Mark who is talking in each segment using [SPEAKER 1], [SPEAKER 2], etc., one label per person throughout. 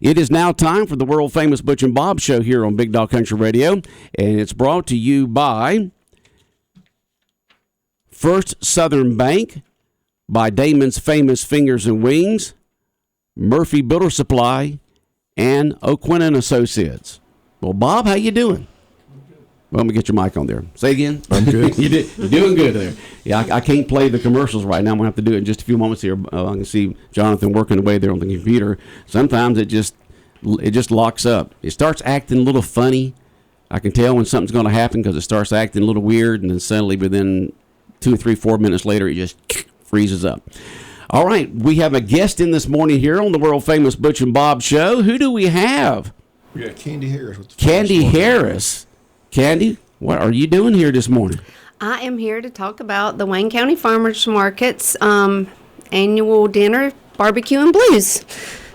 [SPEAKER 1] It is now time for the world-famous Butch and Bob Show here on Big Dog Country Radio, and it's brought to you by First Southern Bank, by Damon's Famous Fingers and Wings, Murphy Builder Supply, and O'Quinn & Associates. Well, Bob, how you doing? Well, let me get your mic on there. Say again.
[SPEAKER 2] I'm good.
[SPEAKER 1] You're doing good there. Yeah, I can't play the commercials right now. I'm going to have to do it in just a few moments here. I can see Jonathan working away there on the computer. Sometimes it just locks up. It starts acting a little funny. I can tell when something's going to happen because it starts acting a little weird, and then suddenly within 2, 3, 4 minutes later, it just freezes up. All right, we have a guest in this morning here on the world-famous Butch and Bob Show. Who do we have?
[SPEAKER 2] We got Candy Harris.
[SPEAKER 1] Candy Harris. Candy, what are you doing here this morning?
[SPEAKER 3] I am here to talk about the Wayne County Farmers Market's annual dinner, Barbecue and Blues.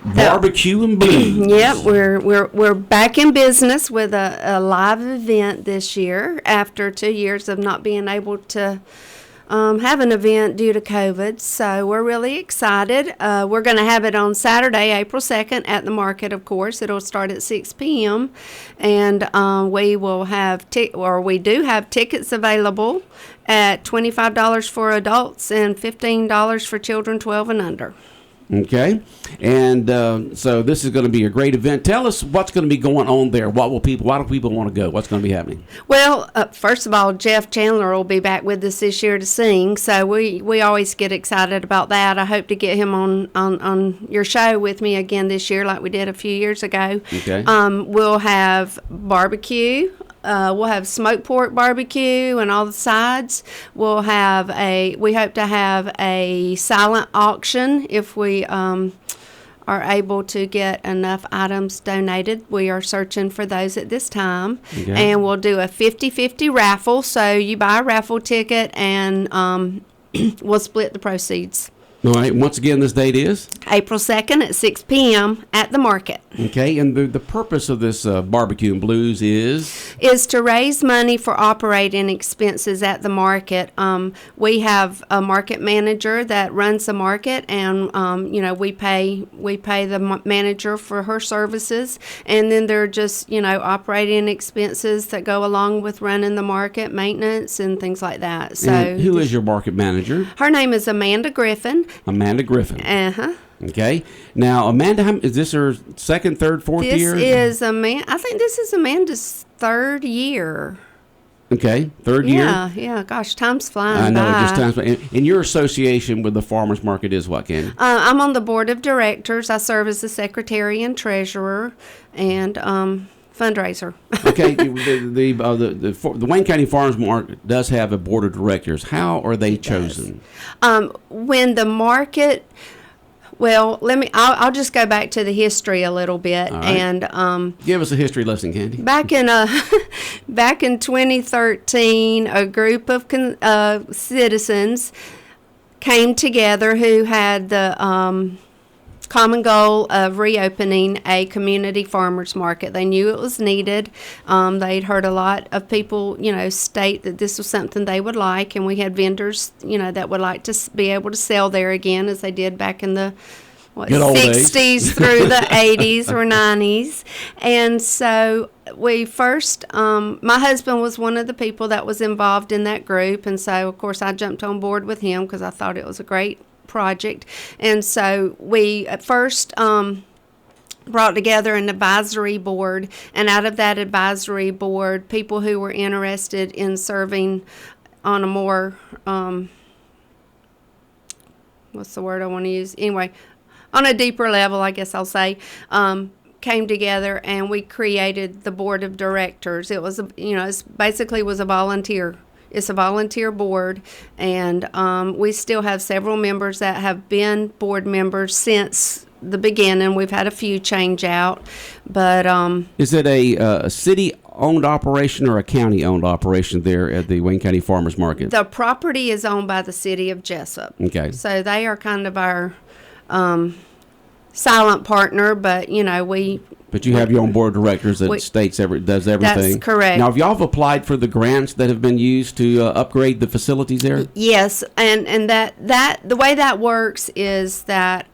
[SPEAKER 1] Barbecue and Blues.
[SPEAKER 3] Yep, we're back in business with a live event this year after 2 years of not being able to have an event due to COVID. So we're really excited. We're going to have it on Saturday, April 2nd at the market, of course. It'll start at 6 p.m. And we will have, we do have tickets available at $25 for adults and $15 for children 12 and under.
[SPEAKER 1] Okay, and so this is going to be a great event. Tell us what's going to be going on there. Why do people want to go? What's going to be happening?
[SPEAKER 3] Well, first of all, Jeff Chandler will be back with us this year to sing, so we always get excited about that. I hope to get him on your show with me again this year like we did a few years ago.
[SPEAKER 1] Okay.
[SPEAKER 3] We'll have barbecue. We'll have smoked pork barbecue and all the sides. We hope to have a silent auction if we are able to get enough items donated. We are searching for those at this time. Okay. And we'll do a 50-50 raffle. So you buy a raffle ticket and we'll split the proceeds.
[SPEAKER 1] All right. Once again, this date is?
[SPEAKER 3] April 2nd at 6 p.m. at the market.
[SPEAKER 1] Okay. And the purpose of this Barbecue and Blues is?
[SPEAKER 3] Is to raise money for operating expenses at the market. We have a market manager that runs the market, and we pay the manager for her services, and then there are just operating expenses that go along with running the market, maintenance and things like that. So,
[SPEAKER 1] and who is your market manager?
[SPEAKER 3] Her name is Amanda Griffin.
[SPEAKER 1] Amanda Griffin.
[SPEAKER 3] Uh-huh.
[SPEAKER 1] Okay. Now, Amanda, is this her second, third, fourth year?
[SPEAKER 3] I think this is Amanda's third year.
[SPEAKER 1] Okay, third year?
[SPEAKER 3] Yeah. Gosh, time's flying
[SPEAKER 1] I know,
[SPEAKER 3] by.
[SPEAKER 1] just time's flying. And your association with the farmers market is what, Candy?
[SPEAKER 3] I'm on the board of directors. I serve as the secretary and treasurer and fundraiser. Okay,
[SPEAKER 1] the Wayne County Farmers Market does have a board of directors. How are they chosen?
[SPEAKER 3] When the market, well, I'll just go back to the history a little bit. Right. And
[SPEAKER 1] give us a history lesson, Candy.
[SPEAKER 3] Back in 2013, a group of citizens came together who had the common goal of reopening a community farmers market. They knew it was needed. They'd heard a lot of people, state that this was something they would like, and we had vendors, that would like to be able to sell there again, as they did back in the 60s through the 80s or 90s. And so we first, my husband was one of the people that was involved in that group, and so, of course, I jumped on board with him because I thought it was a great project. And so we at first brought together an advisory board, and out of that advisory board, people who were interested in serving on a more what's the word I want to use? Anyway, on a deeper level, I guess I'll say, came together, and we created the board of directors. It was was a volunteer. It's a volunteer board, and we still have several members that have been board members since the beginning. We've had a few change out, but
[SPEAKER 1] is it a city-owned operation or a county-owned operation there at the Wayne County Farmers Market?
[SPEAKER 3] The property is owned by the city of Jessup. Okay, so they are kind of our silent partner, but we.
[SPEAKER 1] But you have your own board of directors that does everything.
[SPEAKER 3] That's correct.
[SPEAKER 1] Now, have y'all applied for the grants that have been used to upgrade the facilities there?
[SPEAKER 3] Yes, and that the way that works is that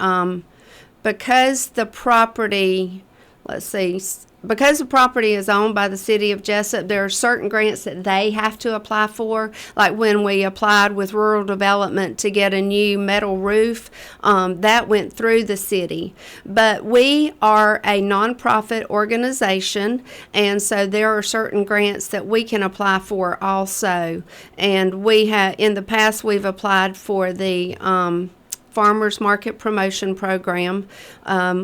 [SPEAKER 3] because the property, because the property is owned by the city of Jessup, there are certain grants that they have to apply for. Like when we applied with rural development to get a new metal roof, that went through the city. But we are a nonprofit organization, and so there are certain grants that we can apply for also. And we have, in the past, we've applied for the Farmers Market Promotion Program.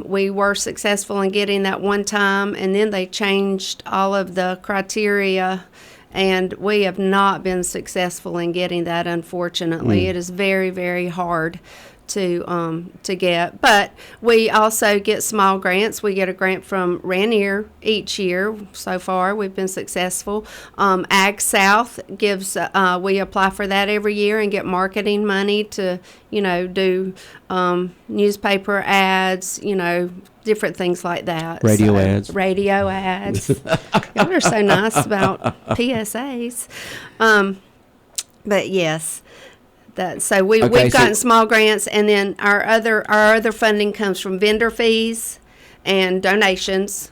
[SPEAKER 3] We were successful in getting that one time, and then they changed all of the criteria, and we have not been successful in getting that, unfortunately. It is very, very hard to get. But we also get small grants. We get a grant from Rainier each year. So far, we've been successful. Ag South gives, we apply for that every year and get marketing money to, do newspaper ads, different things like that.
[SPEAKER 1] Radio ads.
[SPEAKER 3] Radio ads. Y'all are so nice about PSAs. But yes. We've gotten small grants, and then our other funding comes from vendor fees and donations,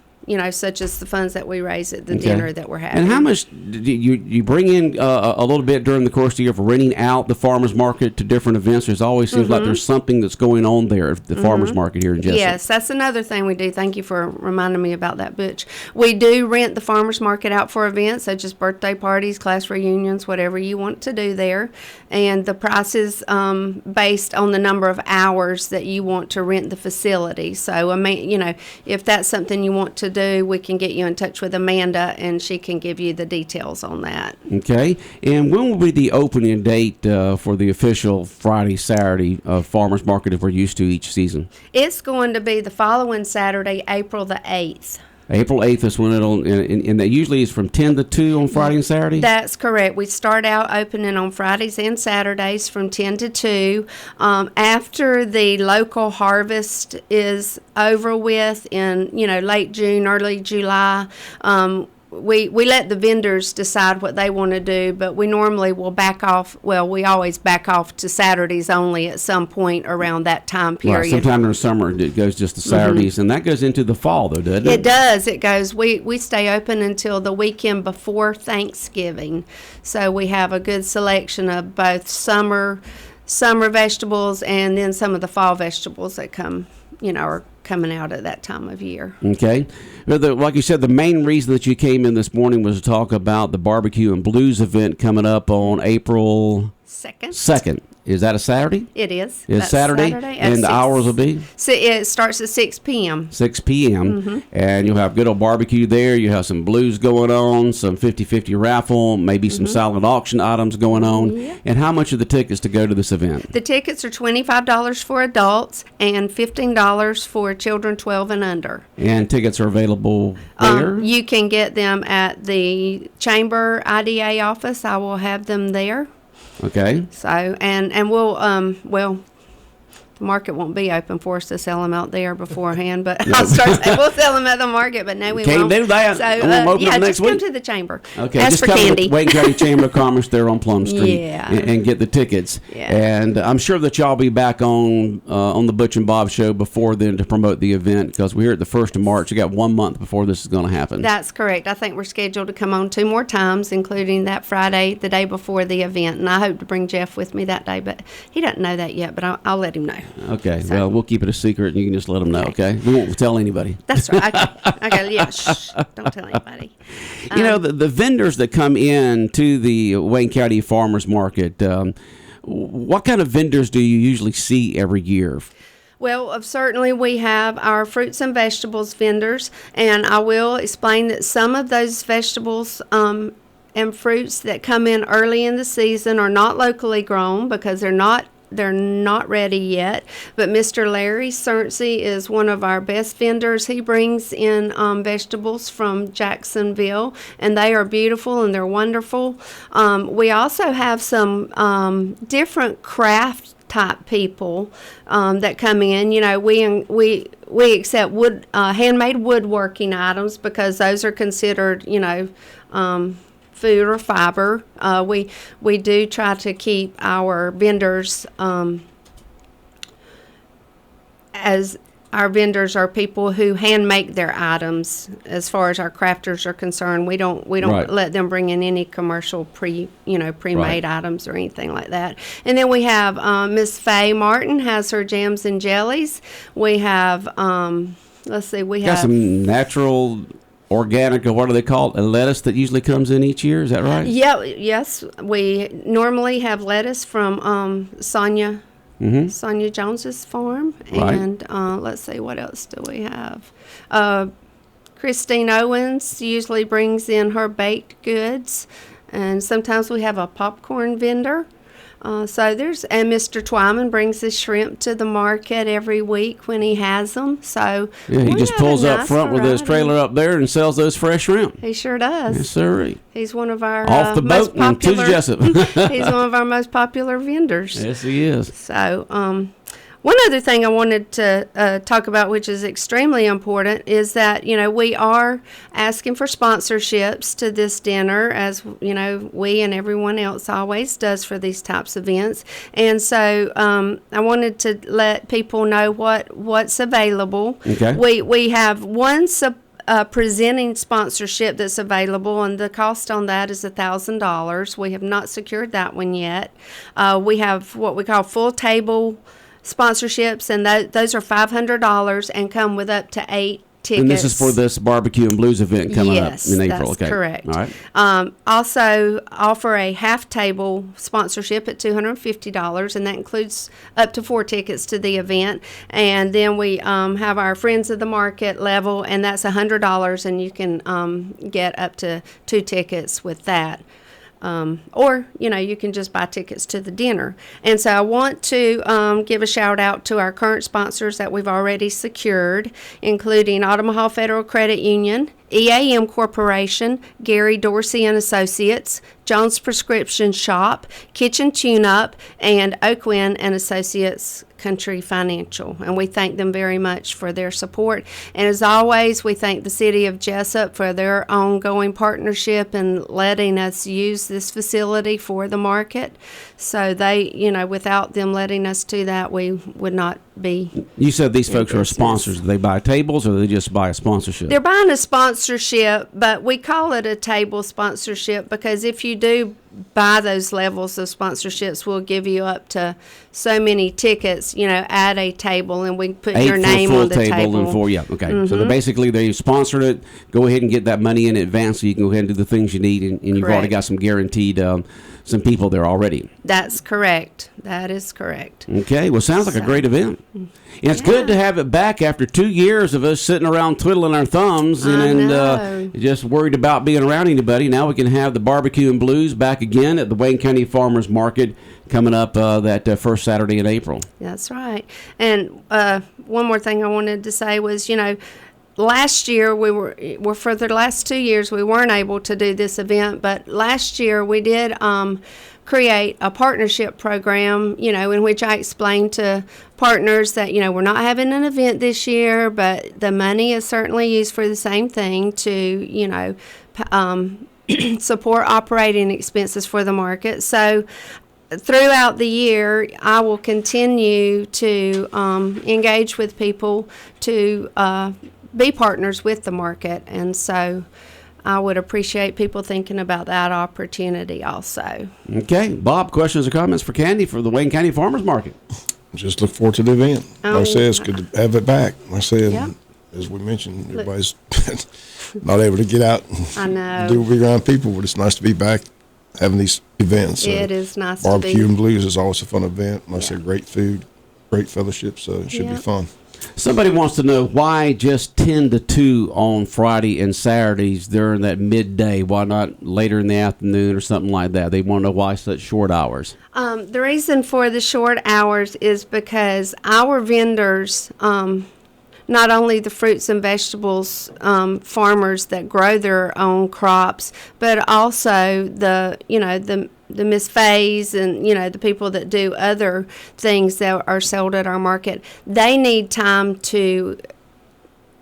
[SPEAKER 3] such as the funds that we raise at the dinner that we're having.
[SPEAKER 1] And how much do you bring in a little bit during the course of the year for renting out the farmers market to different events? There's always seems like there's something that's going on there at the farmers market here in Jessup.
[SPEAKER 3] Yes, that's another thing we do. Thank you for reminding me about that, Butch. We do rent the farmers market out for events such as birthday parties, class reunions, whatever you want to do there. And the price is based on the number of hours that you want to rent the facility. So, if that's something you want to do, we can get you in touch with Amanda, and she can give you the details on that.
[SPEAKER 1] Okay. And when will be the opening date for the official Friday, Saturday farmers market as we're used to each season?
[SPEAKER 3] It's going to be the following Saturday, April the 8th.
[SPEAKER 1] April 8th is when it'll, and that usually is from 10 to 2 on Friday and Saturday?
[SPEAKER 3] That's correct. We start out opening on Fridays and Saturdays from 10 to 2. After the local harvest is over with in, late June, early July, we let the vendors decide what they want to do, but we normally will back off. Well, we always back off to Saturdays only at some point around that time period.
[SPEAKER 1] Right, sometime in the summer it goes just to Saturdays, and that goes into the fall, though, doesn't it?
[SPEAKER 3] It does. It goes. We stay open until the weekend before Thanksgiving, so we have a good selection of both summer vegetables and then some of the fall vegetables that come, are coming out at that time of year.
[SPEAKER 1] Okay. Well, like you said, the main reason that you came in this morning was to talk about the Barbecue and Blues event coming up on April 2nd. Is that a Saturday?
[SPEAKER 3] It is.
[SPEAKER 1] It's Saturday, and the hours will be?
[SPEAKER 3] So it starts at 6 p.m.
[SPEAKER 1] 6 p.m., and you'll have good old barbecue there. You have some blues going on, some 50-50 raffle, maybe some silent auction items going on. Yeah. And how much are the tickets to go to this event?
[SPEAKER 3] The tickets are $25 for adults and $15 for children 12 and under.
[SPEAKER 1] And tickets are available where?
[SPEAKER 3] You can get them at the Chamber IDA office. I will have them there.
[SPEAKER 1] Okay.
[SPEAKER 3] So, and we'll, the market won't be open for us to sell them out there beforehand, but I'll start saying we'll sell them at the market, but no, we won't.
[SPEAKER 1] Can't do that.
[SPEAKER 3] So,
[SPEAKER 1] just
[SPEAKER 3] come to the Chamber.
[SPEAKER 1] Okay,
[SPEAKER 3] Ask
[SPEAKER 1] just
[SPEAKER 3] for
[SPEAKER 1] come
[SPEAKER 3] candy.
[SPEAKER 1] to Wayne County Chamber of Commerce there on Plum Street,
[SPEAKER 3] Yeah.
[SPEAKER 1] and get the tickets.
[SPEAKER 3] Yeah.
[SPEAKER 1] And I'm sure that y'all be back on the Butch and Bob Show before then to promote the event, because we're here at the 1st of March. You got 1 month before this is going to happen.
[SPEAKER 3] That's correct. I think we're scheduled to come on 2 more times, including that Friday, the day before the event. And I hope to bring Jeff with me that day, but he doesn't know that yet, but I'll let him know.
[SPEAKER 1] Okay. So. Well, we'll keep it a secret, and you can just let them know, okay? We won't tell anybody.
[SPEAKER 3] That's right. Okay, yeah, shh, don't tell anybody.
[SPEAKER 1] The vendors that come in to the Wayne County Farmers Market, what kind of vendors do you usually see every year?
[SPEAKER 3] Well, certainly we have our fruits and vegetables vendors, and I will explain that some of those vegetables and fruits that come in early in the season are not locally grown because they're not ready yet, but Mr. Larry Cernsey is one of our best vendors. He brings in vegetables from Jacksonville, and they are beautiful and they're wonderful. We also have some different craft type people that come in. We accept handmade woodworking items because those are considered, food or fiber. We do try to keep our vendors as our vendors are people who hand make their items. As far as our crafters are concerned, we don't
[SPEAKER 1] Right.
[SPEAKER 3] let them bring in any commercial pre-made
[SPEAKER 1] Right.
[SPEAKER 3] items or anything like that. And then we have Miss Faye Martin has her jams and jellies. We have let's see, we
[SPEAKER 1] Got
[SPEAKER 3] have
[SPEAKER 1] some natural, organic, or what do they call it? A lettuce that usually comes in each year. Is that right?
[SPEAKER 3] yeah, yes, we normally have lettuce from Sonia Jones's farm,
[SPEAKER 1] Right.
[SPEAKER 3] and let's see, what else do we have? Christine Owens usually brings in her baked goods, and sometimes we have a popcorn vendor. And Mr. Twyman brings the shrimp to the market every week when he has them. So
[SPEAKER 1] Yeah, he
[SPEAKER 3] we
[SPEAKER 1] just
[SPEAKER 3] have a
[SPEAKER 1] pulls up
[SPEAKER 3] nice
[SPEAKER 1] front with his
[SPEAKER 3] variety.
[SPEAKER 1] trailer up there and sells those fresh shrimp.
[SPEAKER 3] He sure does.
[SPEAKER 1] Yes, sir.
[SPEAKER 3] He's one of our
[SPEAKER 1] Off the
[SPEAKER 3] most
[SPEAKER 1] boat and to
[SPEAKER 3] popular.
[SPEAKER 1] Jessup.
[SPEAKER 3] He's one of our most popular vendors.
[SPEAKER 1] Yes, he is.
[SPEAKER 3] So, one other thing I wanted to talk about, which is extremely important, is that, we are asking for sponsorships to this dinner, as, we and everyone else always does for these types of events. And so I wanted to let people know what's available.
[SPEAKER 1] Okay.
[SPEAKER 3] We have one presenting sponsorship that's available, and the cost on that is $1,000. We have not secured that one yet. We have what we call full table sponsorships, and those are $500 and come with up to 8 tickets.
[SPEAKER 1] And this is for this barbecue and blues event coming
[SPEAKER 3] Yes,
[SPEAKER 1] up in April.
[SPEAKER 3] that's
[SPEAKER 1] Okay,
[SPEAKER 3] correct.
[SPEAKER 1] All right.
[SPEAKER 3] Also offer a half table sponsorship at $250, and that includes up to 4 tickets to the event. And then we have our Friends of the Market level, and that's $100, and you can get up to 2 tickets with that. Or, you can just buy tickets to the dinner. And so I want to give a shout out to our current sponsors that we've already secured, including Omaha Federal Credit Union, EAM Corporation, Gary Dorsey and Associates, Jones Prescription Shop, Kitchen Tune-Up, and Oakwin and Associates Country Financial. And we thank them very much for their support. And as always, we thank the City of Jessup for their ongoing partnership and letting us use this facility for the market. So they, without them letting us do that, we would not be.
[SPEAKER 1] You said these folks are
[SPEAKER 3] business.
[SPEAKER 1] sponsors. Do they buy tables or do they just buy a sponsorship?
[SPEAKER 3] They're buying a sponsorship, but we call it a table sponsorship because if you do buy those levels of sponsorships, we'll give you up to so many tickets, at a table, and we put
[SPEAKER 1] 8
[SPEAKER 3] your
[SPEAKER 1] for a
[SPEAKER 3] name
[SPEAKER 1] full
[SPEAKER 3] on the table.
[SPEAKER 1] and 4, yeah, okay. So basically they sponsored it. Go ahead and get that money in advance so you can go ahead and do the things you need, and you've already
[SPEAKER 3] Correct.
[SPEAKER 1] got some guaranteed some people there already.
[SPEAKER 3] That's correct. That is correct.
[SPEAKER 1] Okay, well, sounds like a
[SPEAKER 3] So-
[SPEAKER 1] great event. And it's good to have it back after 2 years of us sitting around twiddling our thumbs
[SPEAKER 3] I
[SPEAKER 1] and
[SPEAKER 3] know.
[SPEAKER 1] just worried about being around anybody. Now we can have the barbecue and blues back again at the Wayne County Farmers Market coming up that first Saturday in April.
[SPEAKER 3] That's right. And one more thing I wanted to say was, last year for the last 2 years we weren't able to do this event, but last year we did create a partnership program, in which I explained to partners that, we're not having an event this year, but the money is certainly used for the same thing to, support operating expenses for the market. So throughout the year, I will continue to engage with people to be partners with the market, and so I would appreciate people thinking about that opportunity also.
[SPEAKER 1] Okay, Bob, questions or comments for Candy for the Wayne County Farmers Market?
[SPEAKER 2] Just look forward to the event. Like I said, it's good to have it back. Like I said,
[SPEAKER 3] Yeah.
[SPEAKER 2] as we mentioned, everybody's not able to get out
[SPEAKER 3] I know.
[SPEAKER 2] and be around people, but it's nice to be back having these events.
[SPEAKER 3] It is nice to
[SPEAKER 2] Barbecue
[SPEAKER 3] be.
[SPEAKER 2] and Blues is always a fun event. Like I
[SPEAKER 3] Yeah.
[SPEAKER 2] said, great food, great fellowship, so it should
[SPEAKER 3] Yeah.
[SPEAKER 2] be fun.
[SPEAKER 1] Somebody wants to know why just 10 to 2 on Friday and Saturdays during that midday. Why not later in the afternoon or something like that? They want to know why such short hours.
[SPEAKER 3] The reason for the short hours is because our vendors, not only the fruits and vegetables farmers that grow their own crops, but also the Miss Fays and, the people that do other things that are sold at our market, they need time to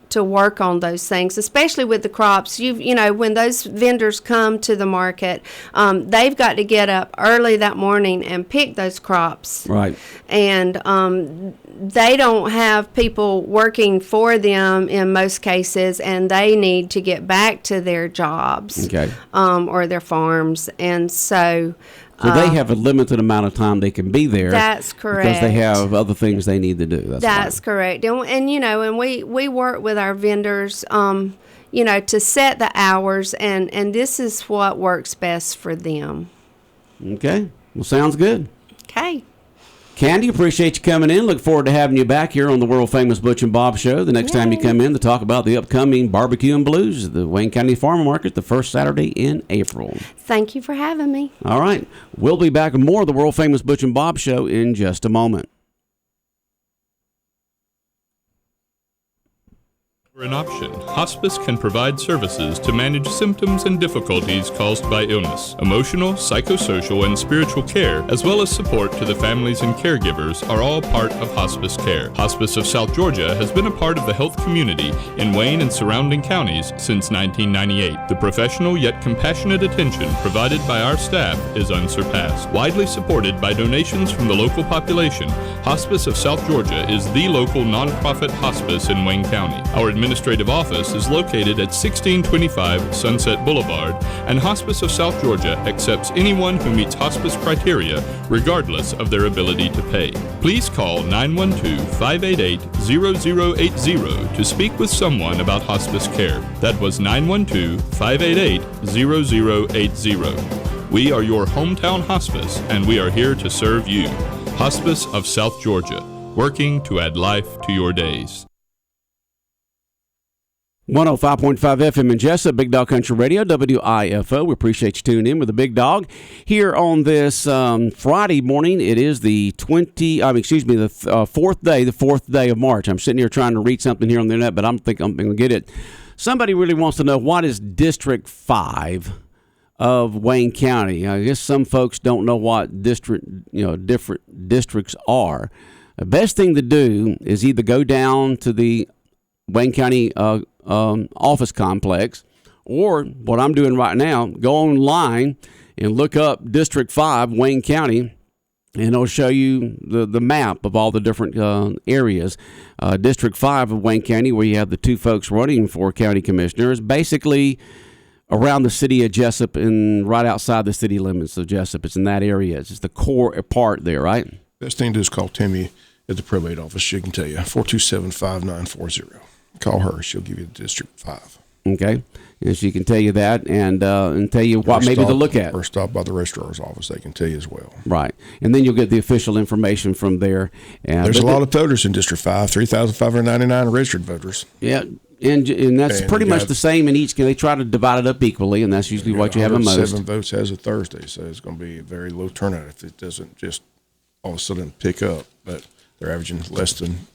[SPEAKER 3] to work on those things, especially with the crops. You know, when those vendors come to the market, they've got to get up early that morning and pick those crops.
[SPEAKER 1] Right.
[SPEAKER 3] And they don't have people working for them in most cases, and they need to get back to their jobs,
[SPEAKER 1] Okay.
[SPEAKER 3] Or their farms. And so
[SPEAKER 1] they have a limited amount of time they can be there.
[SPEAKER 3] That's correct.
[SPEAKER 1] Because they have other things they need to do.
[SPEAKER 3] That's correct. And you know, and we work with our vendors, you know, to set the hours, and this is what works best for them.
[SPEAKER 1] Okay. Well, sounds good.
[SPEAKER 3] Okay.
[SPEAKER 1] Candy, appreciate you coming in. Look forward to having you back here on the world famous Butch and Bob Show the next time you come in to talk about the upcoming Barbecue and Blues at the Wayne County Farm Market the first Saturday in April.
[SPEAKER 3] Thank you for having me.
[SPEAKER 1] All right. We'll be back with more of the world famous Butch and Bob Show in just a moment.
[SPEAKER 4] An option. Hospice can provide services to manage symptoms and difficulties caused by illness. Emotional, psychosocial, and spiritual care, as well as support to the families and caregivers, are all part of hospice care. Hospice of South Georgia has been a part of the health community in Wayne and surrounding counties since 1998. The professional yet compassionate attention provided by our staff is unsurpassed. Widely supported by donations from the local population, Hospice of South Georgia is the local nonprofit hospice in Wayne County. Our administrative office is located at 1625 Sunset Boulevard, and Hospice of South Georgia accepts anyone who meets hospice criteria, regardless of their ability to pay. Please call 912-588-0080 to speak with someone about hospice care. That was 912-588-0080. We are your hometown hospice, and we are here to serve you. Hospice of South Georgia, working to add life to your days.
[SPEAKER 1] 105.5 FM in Jessup, Big Dog Country Radio, WIFO. We appreciate you tuning in with the Big Dog here on this Friday morning. It is the fourth day of March. I'm sitting here trying to read something here on the internet, but I'm going to get it. Somebody really wants to know, what is District 5 of Wayne County? I guess some folks don't know what different districts are. The best thing to do is either go down to the Wayne County office complex, or what I'm doing right now, go online and look up District 5 Wayne County, and it'll show you the map of all the different areas. District 5 of Wayne County, where you have the two folks running for county commissioner, is basically around the city of Jessup and right outside the city limits of Jessup. It's in that area. It's just the core part there, right?
[SPEAKER 2] Best thing to do is call Timmy at the probate office. She can tell you, 427-5940. Call her. She'll give you District 5.
[SPEAKER 1] Okay. And she can tell you that and tell you what maybe to look at.
[SPEAKER 2] Or stop by the registrar's office. They can tell you as well.
[SPEAKER 1] Right. And then you'll get the official information from there.
[SPEAKER 2] There's a lot of voters in District 5, 3,599 registered voters.
[SPEAKER 1] Yeah. And that's pretty much the same in each. They try to divide it up equally, and that's usually what you have the most.
[SPEAKER 2] 7 votes as of Thursday, so it's going to be a very low turnout if it doesn't just all of a sudden pick up. But they're averaging less than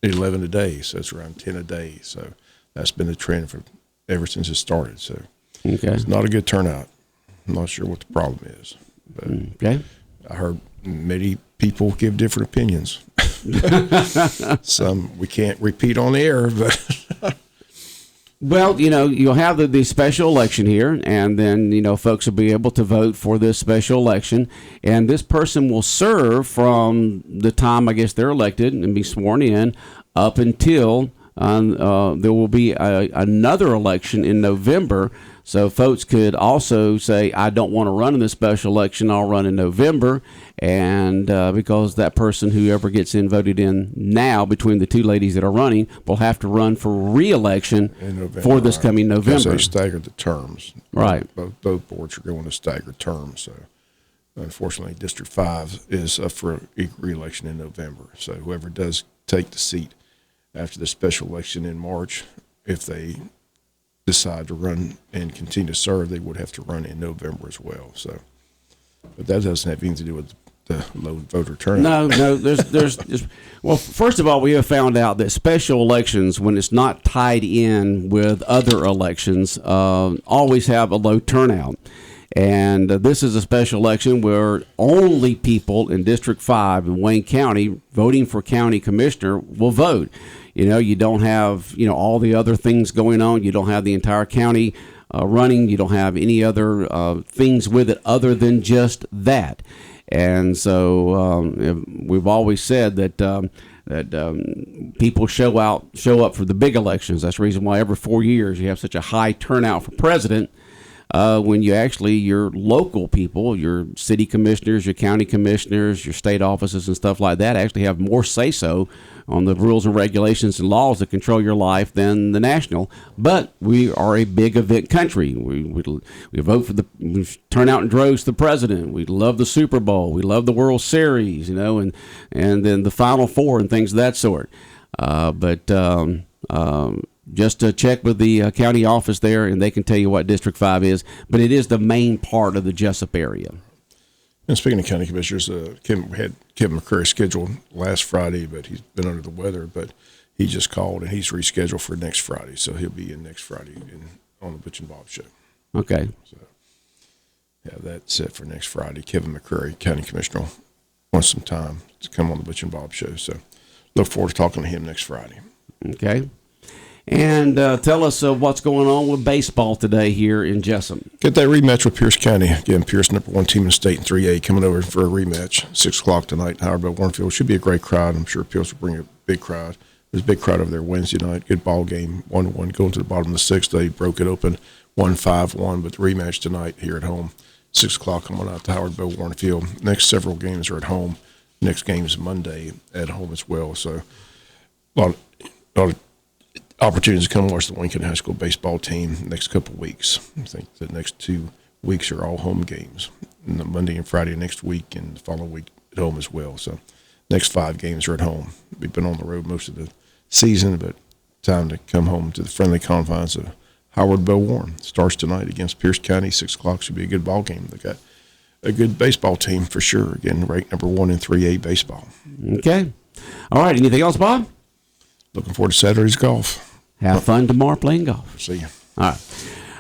[SPEAKER 2] 11 a day, so it's around 10 a day. So that's been the trend for ever since it started. So it's not a good turnout. I'm not sure what the problem is. But I heard many people give different opinions. Some we can't repeat on the air, but
[SPEAKER 1] well, you'll have the special election here, and then folks will be able to vote for this special election, and this person will serve from the time I guess they're elected and be sworn in up until there will be another election in November. So folks could also say, I don't want to run in this special election, I'll run in November. And because that person, whoever gets in, voted in now between the two ladies that are running, will have to run for re-election for this coming November.
[SPEAKER 2] Because they staggered the terms.
[SPEAKER 1] Right.
[SPEAKER 2] Both boards are going to stagger terms. So unfortunately, District 5 is up for re-election in November. So whoever does take the seat after the special election in March, if they decide to run and continue to serve, they would have to run in November as well. So, but that doesn't have anything to do with the low voter turnout.
[SPEAKER 1] No. There's well, first of all, we have found out that special elections, when it's not tied in with other elections, always have a low turnout. And this is a special election where only people in District 5 in Wayne County voting for county commissioner will vote. You don't have, all the other things going on. You don't have the entire county running. You don't have any other things with it other than just that. And so we've always said that people show up for the big elections. That's the reason why every 4 years you have such a high turnout for president. When your local people, your city commissioners, your county commissioners, your state offices and stuff like that actually have more say-so on the rules and regulations and laws that control your life than the national. But we are a big event country. We vote we turn out in droves for the president. We love the Super Bowl. We love the World Series, and then the Final Four and things of that sort. Just to check with the county office there, and they can tell you what District 5 is. But it is the main part of the Jessup area.
[SPEAKER 2] And speaking of county commissioners, we had Kevin McCurry scheduled last Friday, but he's been under the weather. But he just called, and he's rescheduled for next Friday. So he'll be in next Friday on the Butch and Bob Show.
[SPEAKER 1] Okay.
[SPEAKER 2] So have that set for next Friday. Kevin McCurry, county commissioner, wants some time to come on the Butch and Bob Show. So look forward to talking to him next Friday.
[SPEAKER 1] Okay. And tell us what's going on with baseball today here in Jessup.
[SPEAKER 2] Get that rematch with Pierce County. Again, Pierce, #1 team in the state in 3A, coming over for a rematch. 6 o'clock tonight in Howard Bell Warrenfield. Should be a great crowd. I'm sure Pierce will bring a big crowd. There's a big crowd over there Wednesday night. Good ball game, 1-1. Going to the bottom of the 6th. They broke it open 1-5-1, but the rematch tonight here at home. 6 o'clock coming out to Howard Bell Warrenfield. Next several games are at home. Next game is Monday at home as well. So a lot of opportunities to come watch the Wayne County High School baseball team next couple of weeks. I think the next 2 weeks are all home games. And the Monday and Friday next week, and the following week at home as well. So next 5 games are at home. We've been on the road most of the season, but time to come home to the friendly confines of Howard Bell Warren. Starts tonight against Pierce County. 6 o'clock should be a good ball game. They got a good baseball team for sure. Again, ranked #1 in 3A baseball.
[SPEAKER 1] Okay. All right. Anything else, Bob?
[SPEAKER 2] Looking forward to Saturday's golf.
[SPEAKER 1] Have fun tomorrow playing golf.
[SPEAKER 2] See you.
[SPEAKER 1] All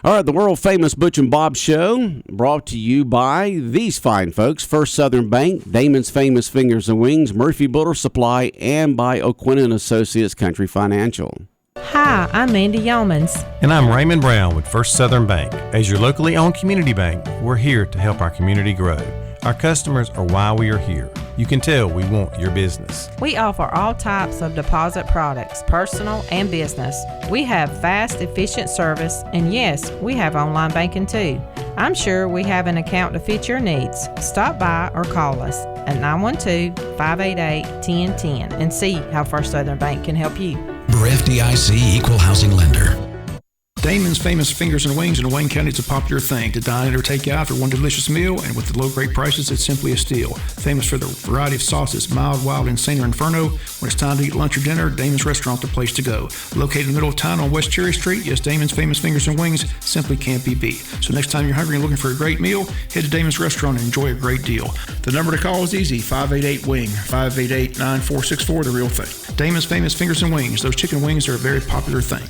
[SPEAKER 1] right, the world-famous Butch and Bob Show, brought to you by these fine folks: First Southern Bank, Damon's Famous Fingers and Wings, Murphy Builder Supply, and by O'Quinn & Associates Country Financial.
[SPEAKER 5] Hi, I'm Mandy Yeomans.
[SPEAKER 6] And I'm Raymond Brown with First Southern Bank. As your locally owned community bank, we're here to help our community grow. Our customers are why we are here. You can tell we want your business.
[SPEAKER 5] We offer all types of deposit products, personal and business. We have fast, efficient service, and yes, we have online banking too. I'm sure we have an account to fit your needs. Stop by or call us at 912-588-1010 and see how First Southern Bank can help you.
[SPEAKER 7] We're FDIC Equal Housing Lender.
[SPEAKER 8] Damon's Famous Fingers and Wings in Wayne County is a popular thing to dine in or take out for one delicious meal, and with the low great prices, it's simply a steal. Famous for the variety of sauces, mild, wild, insane, or inferno. When it's time to eat lunch or dinner, Damon's Restaurant the place to go. Located in the middle of town on West Cherry Street, yes, Damon's Famous Fingers and Wings simply can't be beat. So next time you're hungry and looking for a great meal, head to Damon's Restaurant and enjoy a great deal. The number to call is easy, 588-WING, 588-9464, the real thing. Damon's Famous Fingers and Wings. Those chicken wings are a very popular thing.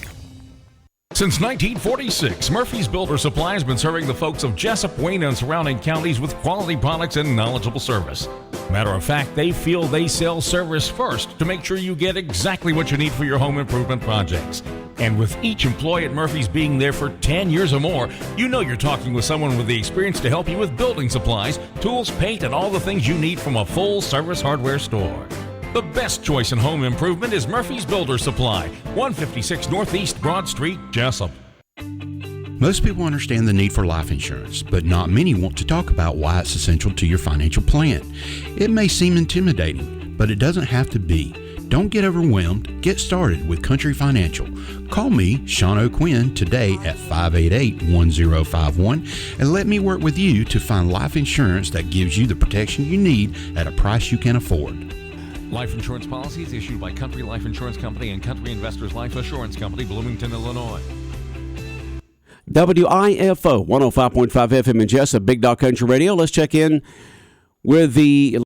[SPEAKER 9] Since 1946, Murphy's Builder Supply has been serving the folks of Jessup, Wayne, and surrounding counties with quality products and knowledgeable service. Matter of fact, they feel they sell service first to make sure you get exactly what you need for your home improvement projects. And with each employee at Murphy's being there for 10 years or more, you know you're talking with someone with the experience to help you with building supplies, tools, paint, and all the things you need from a full-service hardware store. The best choice in home improvement is Murphy's Builder Supply, 156 Northeast Broad Street, Jessup.
[SPEAKER 7] Most people understand the need for life insurance, but not many want to talk about why it's essential to your financial plan. It may seem intimidating, but it doesn't have to be. Don't get overwhelmed. Get started with Country Financial. Call me, Sean O'Quinn, today at 588-1051 and let me work with you to find life insurance that gives you the protection you need at a price you can afford.
[SPEAKER 9] Life insurance policies issued by Country Life Insurance Company and Country Investors Life Assurance Company, Bloomington, Illinois.
[SPEAKER 1] WIFO 105.5 FM in Jessup, Big Dog Country Radio. Let's check in with the